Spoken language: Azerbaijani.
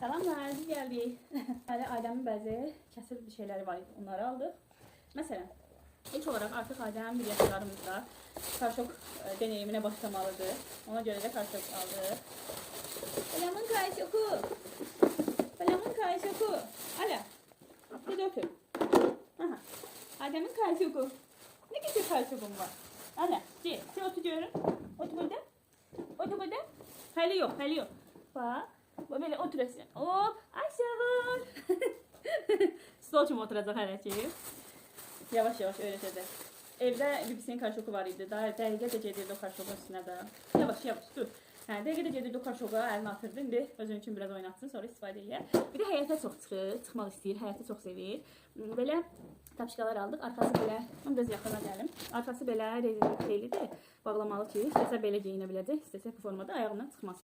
Salamlar, biz geldik. Böyle ailemin bəzi kəsir bir şeyleri var idi. Onları aldık. Mesela ilk olarak artık ailemin bir yaşlarımızda karşok deneyimine başlamalıdır. Ona göre de karşok aldık. Belamın karşoku. Belamın karşoku. Ala. Bir de otur. Aha. Ailemin karşoku. Ne güzel karşokum var. Ala. Sen otur diyorum. Otur burada. Otur burada. Hali yok, hali yok. Bak. Böyle oturasın. Hop. Aşağı. Stol kimi oturacaq hələ ki. Yavaş yavaş öyrətəcək. Evdə bibisinin karşoku var idi. Daha dəqiqəcə gedirdi o karşokun üstünə də. Yavaş yavaş dur. Hə, dəqiqəcə gedirdi o karşoka, əlini atırdı. İndi özün üçün biraz oynatsın, sonra istifadə edir. Bir də həyətə çox çıxır, çıxmaq istəyir, həyətə çox sevir. Belə tapşikalar aldıq. Arkası belə, onu biraz yaxına gəlim. Arkası belə rezilliklidir. Bağlamalı ki, istəsə belə geyinə biləcək, istəsə bu formada ayağından çıxmaz.